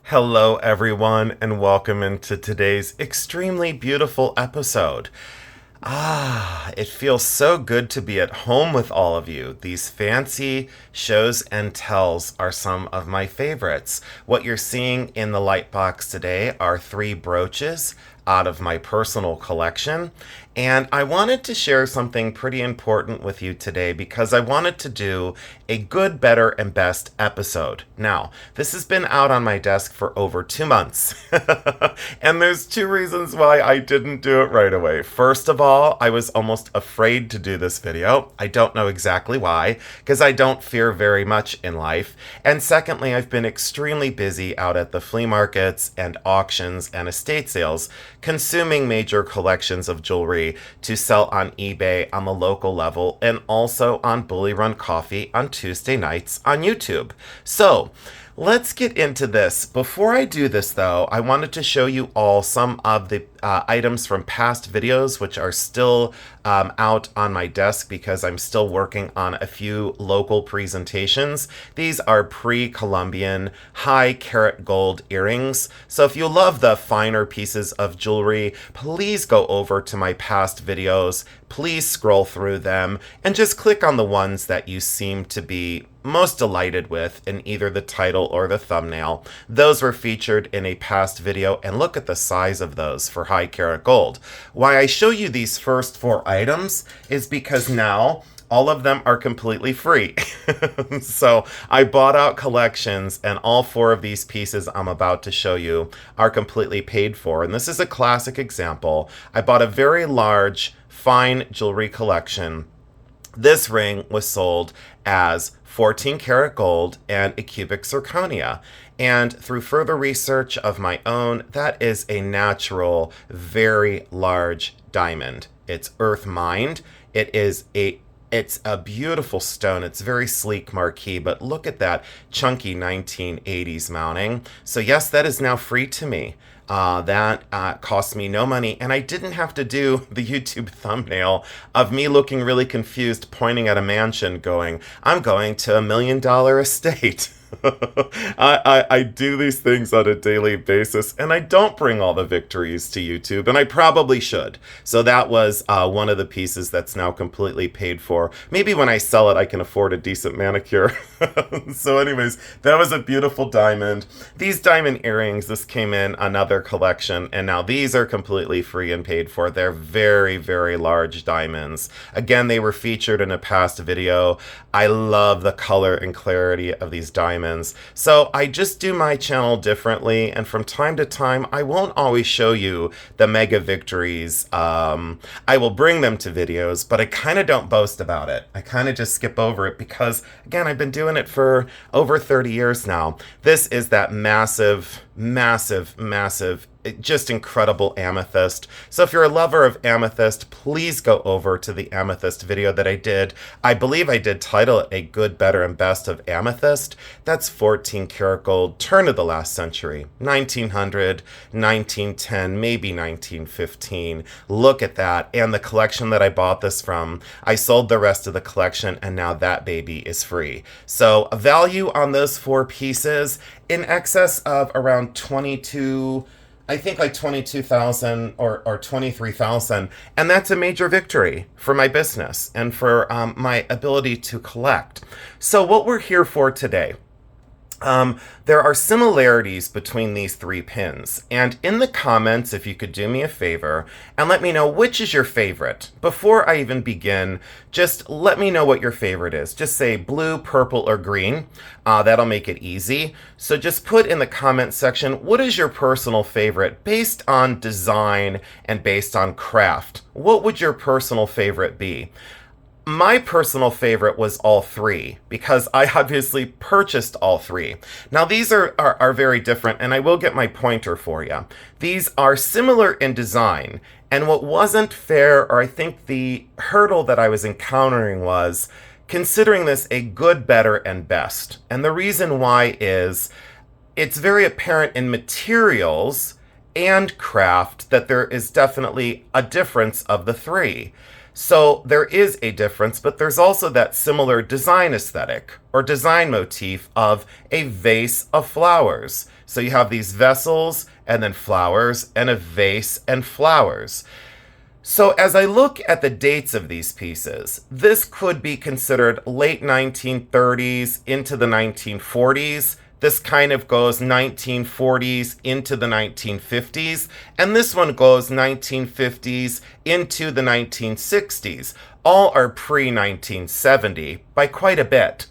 Hello, everyone, and welcome into today's extremely beautiful episode. It feels so good to be at home with all of you. These fancy shows and tells are some of my favorites. What you're seeing in the light box today are three brooches out of my personal collection. And I wanted to share something pretty important with you today because I wanted to do a good, better, and best episode. Now, this has been out on my desk for over 2 months. And there's two reasons why I didn't do it right away. First of all, I was almost afraid to do this video. I don't know exactly why, because I don't fear very much in life. And secondly, I've been extremely busy out at the flea markets and auctions and estate sales, consuming major collections of jewelry to sell on eBay on the local level and also on Bully Run Coffee on Tuesday nights on YouTube. So, let's get into this. Before I do this, though, I wanted to show you all some of the items from past videos, which are still out on my desk because I'm still working on a few local presentations. These are pre-Columbian high carat gold earrings. So if you love the finer pieces of jewelry, please go over to my past videos. Please scroll through them and just click on the ones that you seem to be most delighted with in either the title or the thumbnail. Those were featured in a past video, and look at the size of those for high carat gold. Why I show you these first four items is because now all of them are completely free. So I bought out collections, and all four of these pieces I'm about to show you are completely paid for. And this is a classic example. I bought a very large fine jewelry collection. This ring was sold as 14 karat gold and a cubic zirconia. And through further research of my own, that is a natural, very large diamond. It's earth mined. It's a beautiful stone. It's very sleek marquee, but look at that chunky 1980s mounting. So yes, that is now free to me. That cost me no money, and I didn't have to do the YouTube thumbnail of me looking really confused, pointing at a mansion going, I'm going to $1 million estate. I do these things on a daily basis, and I don't bring all the victories to YouTube, and I probably should. So that was one of the pieces that's now completely paid for. Maybe when I sell it, I can afford a decent manicure. So anyways, that was a beautiful diamond. These diamond earrings, this came in another collection, and now these are completely free and paid for. They're very, very large diamonds. Again, they were featured in a past video. I love the color and clarity of these diamonds. So I just do my channel differently, and from time to time, I won't always show you the mega victories. I will bring them to videos, but I kind of don't boast about it. I kind of just skip over it because, again, I've been doing it for over 30 years now. This is that massive, just incredible amethyst. So if you're a lover of amethyst, please go over to the amethyst video that I did. I believe I did title it A Good, Better, and Best of Amethyst. That's 14 karat gold, turn of the last century, 1900, 1910, maybe 1915. Look at that. And the collection that I bought this from, I sold the rest of the collection, and now that baby is free. So a value on those four pieces in excess of around 22, I think like 22,000 or 23,000. And that's a major victory for my business and for my ability to collect. So what we're here for today, there are similarities between these three pins. And in the comments, if you could do me a favor and let me know which is your favorite. Before I even begin, just let me know what your favorite is. Just say blue, purple, or green. That'll make it easy. So just put in the comment section, what is your personal favorite based on design and based on craft? What would your personal favorite be? My personal favorite was all three because I obviously purchased all three. Now these are very different, and I will get my pointer for you. These are similar in design, and what wasn't fair, or I think the hurdle that I was encountering, was considering this a good, better, and best. And the reason why is it's very apparent in materials and craft that there is definitely a difference of the three. So there is a difference, but there's also that similar design aesthetic or design motif of a vase of flowers. So you have these vessels and then flowers and a vase and flowers. So as I look at the dates of these pieces, this could be considered late 1930s into the 1940s. This kind of goes 1940s into the 1950s, and this one goes 1950s into the 1960s. All are pre-1970 by quite a bit.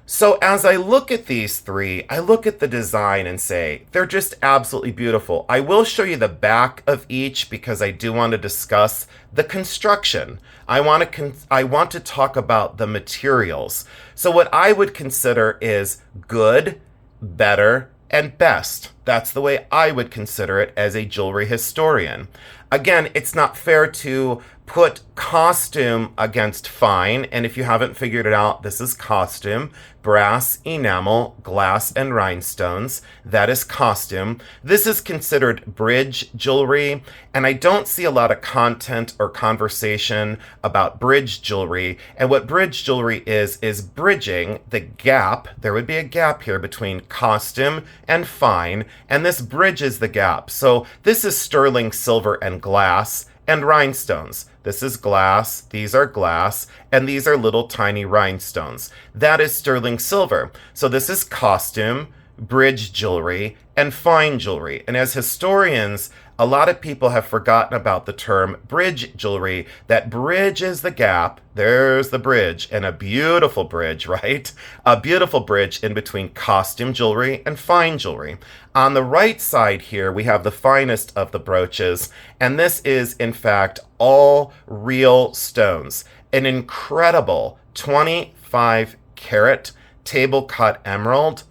So as I look at these three, I look at the design and say, they're just absolutely beautiful. I will show you the back of each because I do want to discuss the construction. I want to talk about the materials. So what I would consider is good, better, and best. That's the way I would consider it as a jewelry historian. Again, it's not fair to put costume against fine, and if you haven't figured it out, this is costume. Brass, enamel, glass, and rhinestones. That is costume. This is considered bridge jewelry, and I don't see a lot of content or conversation about bridge jewelry. And what bridge jewelry is bridging the gap. There would be a gap here between costume and fine, and this bridges the gap. So this is sterling silver and glass and rhinestones. This is glass, these are glass, and these are little tiny rhinestones. That is sterling silver. So this is costume, bridge jewelry, and fine jewelry. And as historians, a lot of people have forgotten about the term bridge jewelry that bridges the gap. There's the bridge, and a beautiful bridge, right? A beautiful bridge in between costume jewelry and fine jewelry. On the right side here, we have the finest of the brooches, and this is, in fact, all real stones. An incredible 25 carat table cut emerald,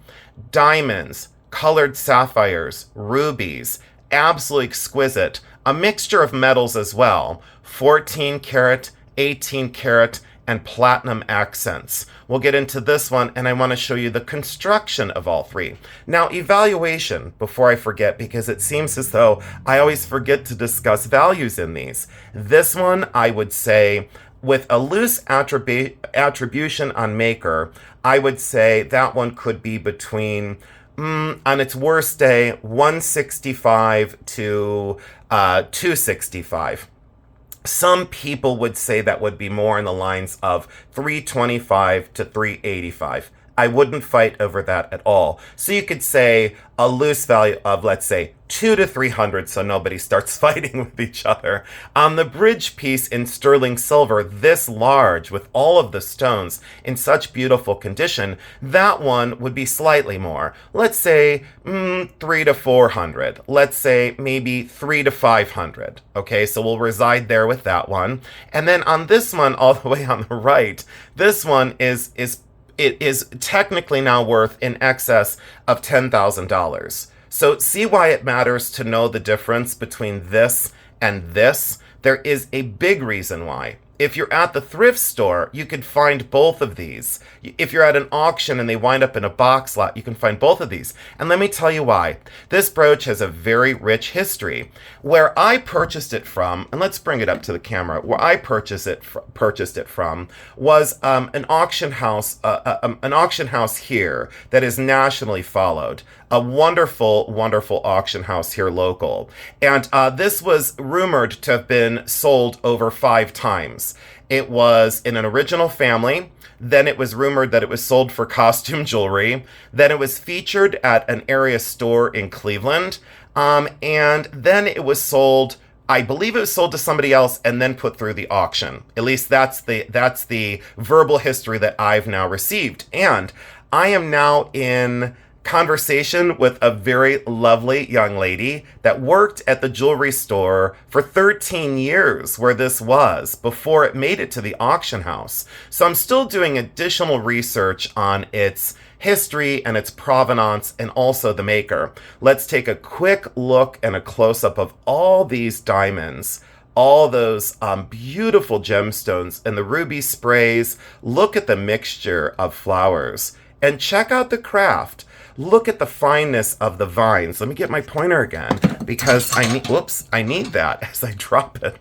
diamonds, colored sapphires, rubies, absolutely exquisite. A mixture of metals as well, 14 karat, 18 karat, and platinum accents. We'll get into this one, and I want to show you the construction of all three. Now, evaluation, before I forget, because it seems as though I always forget to discuss values in these. This one, I would say, with a loose attribution on maker, I would say that one could be between on its worst day, 165 to 265. Some people would say that would be more in the lines of 325 to 385. I wouldn't fight over that at all. So you could say a loose value of, let's say, 2 to 300, so nobody starts fighting with each other. On the bridge piece in sterling silver, this large, with all of the stones in such beautiful condition, that one would be slightly more. Let's say 3 to 400. Let's say maybe 3 to 500. Okay, so we'll reside there with that one. And then on this one, all the way on the right, this one is technically now worth in excess of $10,000. So see why it matters to know the difference between this and this? There is a big reason why. If you're at the thrift store, you can find both of these. If you're at an auction and they wind up in a box lot, you can find both of these. And let me tell you why. This brooch has a very rich history. Where I purchased it from, and let's bring it up to the camera, where I purchased it from was an auction house here that is nationally followed. A wonderful, wonderful auction house here local. And this was rumored to have been sold over 5 times. It was in an original family. Then it was rumored that it was sold for costume jewelry. Then it was featured at an area store in Cleveland. And then it was sold, I believe it was sold to somebody else and then put through the auction. At least that's the verbal history that I've now received. And I am now in conversation with a very lovely young lady that worked at the jewelry store for 13 years where this was before it made it to the auction house. So I'm still doing additional research on its history and its provenance and also the maker. Let's take a quick look and a close-up of all these diamonds. All those beautiful gemstones and the ruby sprays. Look at the mixture of flowers and check out the craft. Look at the fineness of the vines. Let me get my pointer again because I need that as I drop it.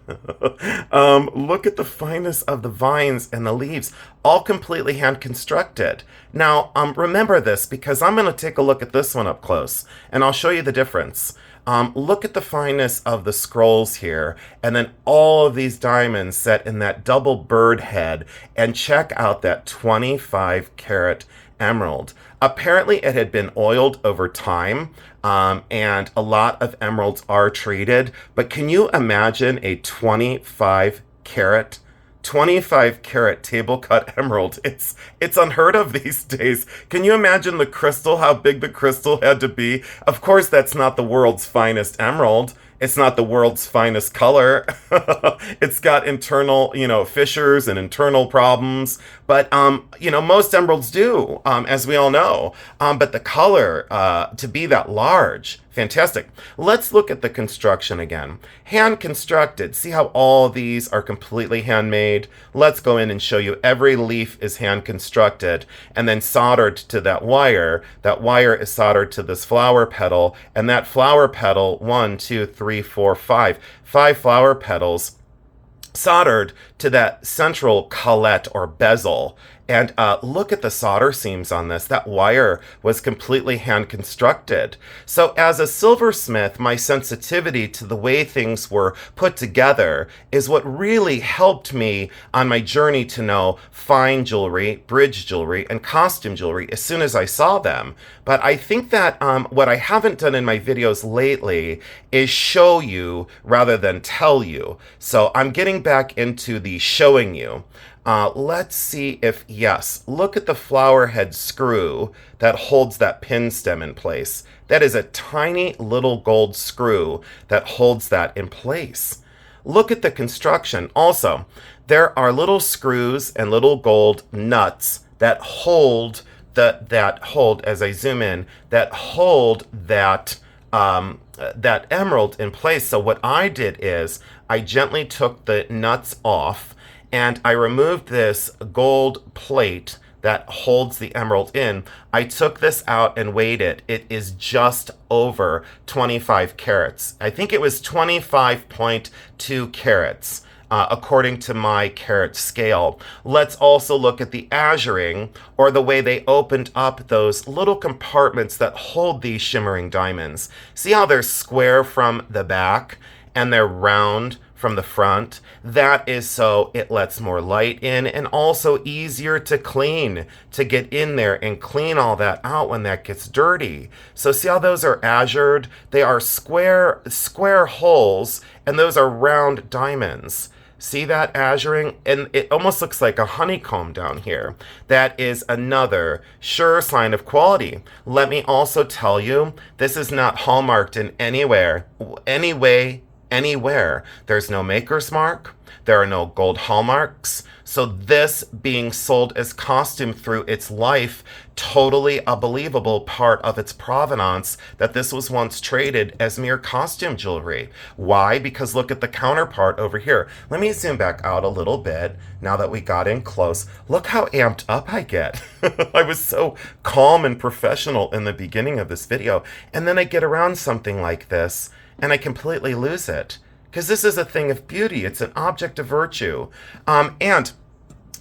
Look at the fineness of the vines and the leaves, all completely hand constructed. Now, remember this because I'm going to take a look at this one up close and I'll show you the difference. Look at the fineness of the scrolls here, and then all of these diamonds set in that double bird head, and check out that 25 carat emerald. Apparently it had been oiled over time, and a lot of emeralds are treated, but can you imagine a 25 carat table cut emerald? It's unheard of these days. Can you imagine the crystal, how big the crystal had to be? Of course, that's not the world's finest emerald. It's not the world's finest color. It's got internal, fissures and internal problems. But, most emeralds do, as we all know. But the color, to be that large, fantastic. Let's look at the construction again. Hand constructed. See how all these are completely handmade? Let's go in and show you every leaf is hand constructed and then soldered to that wire. That wire is soldered to this flower petal, and that flower petal, 5 flower petals soldered to that central collet or bezel. And look at the solder seams on this. That wire was completely hand constructed. So as a silversmith, my sensitivity to the way things were put together is what really helped me on my journey to know fine jewelry, bridge jewelry, and costume jewelry as soon as I saw them. But I think that what I haven't done in my videos lately is show you rather than tell you. So I'm getting back into the showing you. Let's see if, yes, look at the flower head screw that holds that pin stem in place. That is a tiny little gold screw that holds that in place. Look at the construction. Also, there are little screws and little gold nuts that hold as I zoom in, that hold that emerald in place. So what I did is I gently took the nuts off, and I removed this gold plate that holds the emerald in. I took this out and weighed it. It is just over 25 carats. I think it was 25.2 carats, according to my carat scale. Let's also look at the azuring, or the way they opened up those little compartments that hold these shimmering diamonds. See how they're square from the back and they're round from the front? That is so it lets more light in, and also easier to clean, to get in there and clean all that out when that gets dirty. So see how those are azured? They are square holes, and those are round diamonds. See that azuring? And it almost looks like a honeycomb down here. That is another sure sign of quality. Let me also tell you, this is not hallmarked in anywhere. There's no maker's mark. There are no gold hallmarks. So this being sold as costume through its life, totally a believable part of its provenance that this was once traded as mere costume jewelry. Why? Because look at the counterpart over here. Let me zoom back out a little bit now that we got in close. Look how amped up I get. I was so calm and professional in the beginning of this video, and then I get around something like this and I completely lose it. Because this is a thing of beauty. It's an object of virtue. And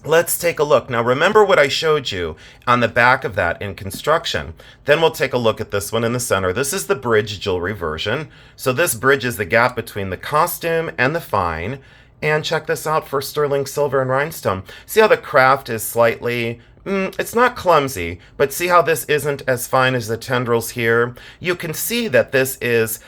let's take a look. Now, remember what I showed you on the back of that in construction. Then we'll take a look at this one in the center. This is the bridge jewelry version. So this bridges the gap between the costume and the fine. And check this out for sterling silver and rhinestone. See how the craft is slightly... it's not clumsy, but see how this isn't as fine as the tendrils here? You can see that this is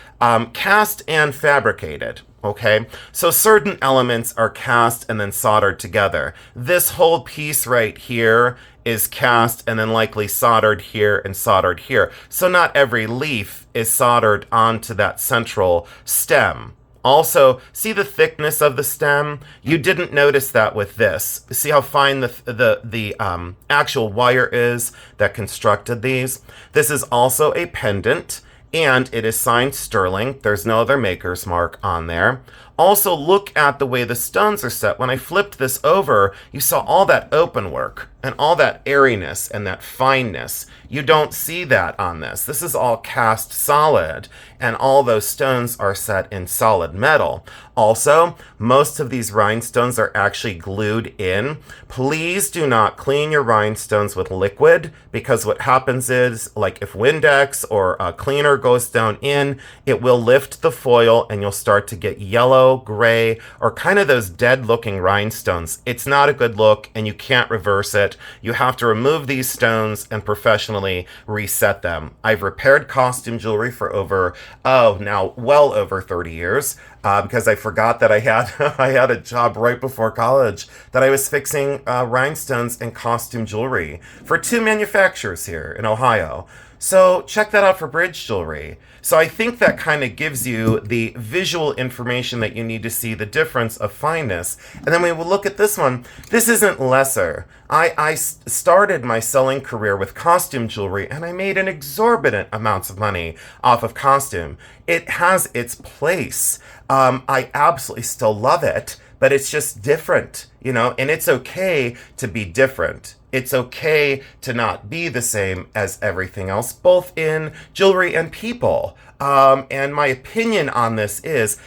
cast and fabricated, okay? So certain elements are cast and then soldered together. This whole piece right here is cast and then likely soldered here and soldered here. So not every leaf is soldered onto that central stem. Also, see the thickness of the stem? You didn't notice that with this. See how fine the actual wire is that constructed these? This is also a pendant, and it is signed sterling. There's no other maker's mark on there. Also, look at the way the stones are set. When I flipped this over, you saw all that open work. and all that airiness and that fineness. You don't see that on this. This is all cast solid, and all those stones are set in solid metal. Also, most of these rhinestones are actually glued in. Please do not clean your rhinestones with liquid, because what happens is, like if Windex or a cleaner goes down in, it will lift the foil and you'll start to get yellow, gray, or kind of those dead looking rhinestones. It's not a good look and you can't reverse it. You have to remove these stones and professionally reset them. I've repaired costume jewelry for now well over 30 years. Because I forgot that I had I had a job right before college that I was fixing rhinestones and costume jewelry for 2 manufacturers here in Ohio. So check that out for bridge jewelry. So I think that kind of gives you the visual information that you need to see the difference of fineness. And then when we look at this one, this isn't lesser. I started my selling career with costume jewelry and I made an exorbitant amounts of money off of costume. It has its place. I absolutely still love it, but it's just different, and it's okay to be different. It's okay to not be the same as everything else, both in jewelry and people. And my opinion on this is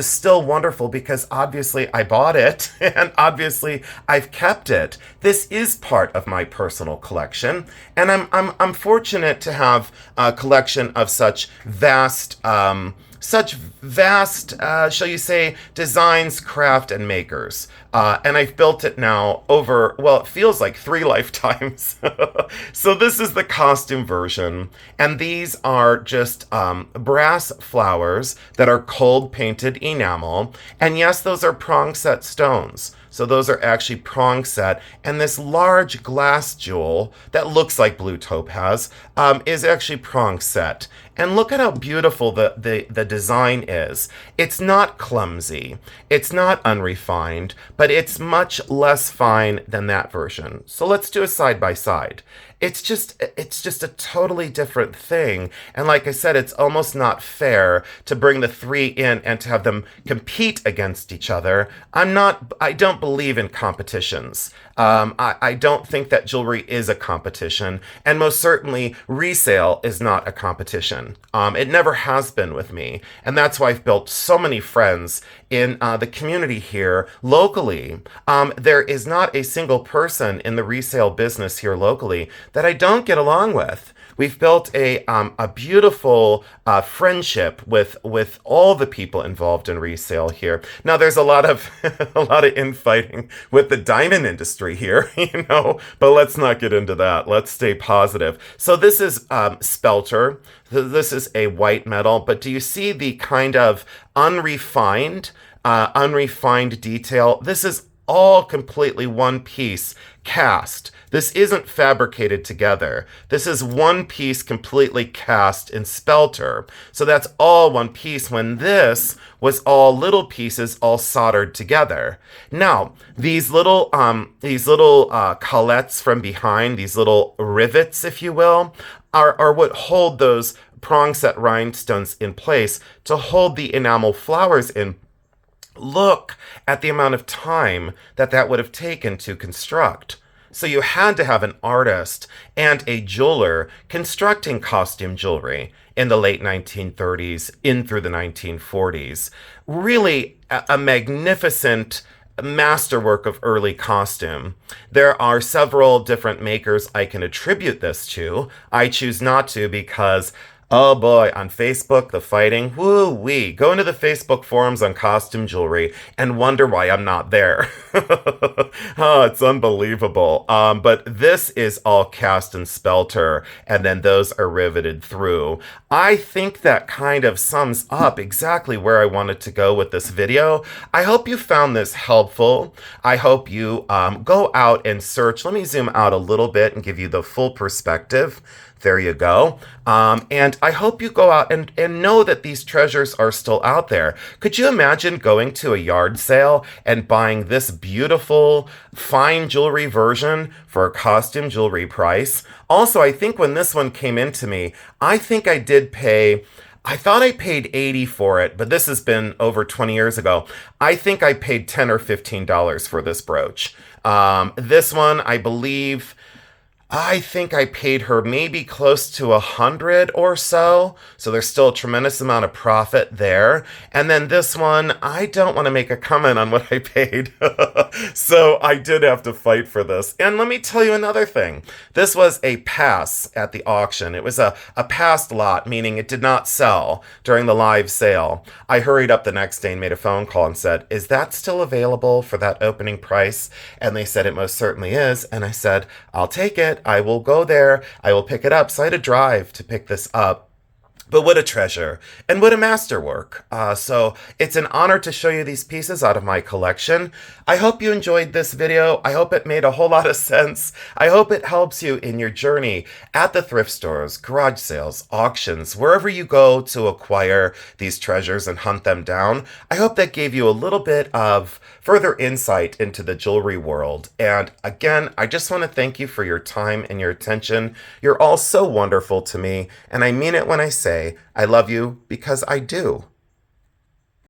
still wonderful because obviously I bought it and obviously I've kept it. This is part of my personal collection, and I'm fortunate to have a collection of such vast, shall you say, designs, craft, and makers. And I've built it now over, it feels like 3 lifetimes. So this is the costume version. And these are just brass flowers that are cold painted enamel. And yes, those are prong set stones. So those are actually prong set. And this large glass jewel that looks like blue topaz is actually prong set. And look at how beautiful the design is. It's not clumsy. It's not unrefined, but it's much less fine than that version. So let's do a side by side. It's just a totally different thing. And like I said, it's almost not fair to bring the 3 in and to have them compete against each other. I don't believe in competitions. I don't think that jewelry is a competition, and most certainly resale is not a competition. It never has been with me, and that's why I've built so many friends in the community here locally. There is not a single person in the resale business here locally that I don't get along with. We've built a beautiful friendship with all the people involved in resale here. Now, there's a lot of infighting with the diamond industry here, but let's not get into that. Let's stay positive. So this is spelter. This is a white metal, but do you see the kind of unrefined detail? This is all completely one piece cast. This isn't fabricated together. This is one piece completely cast in spelter. So that's all one piece, when this was all little pieces all soldered together. Now, these little collets from behind, these little rivets, if you will, are what hold those prong set rhinestones in place to hold the enamel flowers in. Look at the amount of time that would have taken to construct. So you had to have an artist and a jeweler constructing costume jewelry in the late 1930s in through the 1940s. Really a magnificent masterwork of early costume. There are several different makers I can attribute this to. I choose not to because, oh boy, on Facebook, the fighting, woo-wee. Go into the Facebook forums on costume jewelry and wonder why I'm not there. Oh, it's unbelievable. But this is all cast in spelter, and then those are riveted through. I think that kind of sums up exactly where I wanted to go with this video. I hope you found this helpful. I hope you go out and search. Let me zoom out a little bit and give you the full perspective. There you go. And I hope you go out and know that these treasures are still out there. Could you imagine going to a yard sale and buying this beautiful, fine jewelry version for a costume jewelry price? Also, I think when this one came into me, I think I did pay I thought I paid 80 for it, but this has been over 20 years ago. I think I paid 10 or $15 for this brooch. This one, I think I paid her maybe close to 100 or so. So there's still a tremendous amount of profit there. And then this one, I don't want to make a comment on what I paid. So I did have to fight for this. And let me tell you another thing. This was a pass at the auction. It was a passed lot, meaning it did not sell during the live sale. I hurried up the next day and made a phone call and said, "Is that still available for that opening price?" And they said, "It most certainly is." And I said, "I'll take it. I will go there. I will pick it up." So I had to drive to pick this up. But what a treasure and what a masterwork. So it's an honor to show you these pieces out of my collection. I hope you enjoyed this video. I hope it made a whole lot of sense. I hope it helps you in your journey at the thrift stores, garage sales, auctions, wherever you go to acquire these treasures and hunt them down. I hope that gave you a little bit of further insight into the jewelry world. And again, I just want to thank you for your time and your attention. You're all so wonderful to me, and I mean it when I say I love you because I do.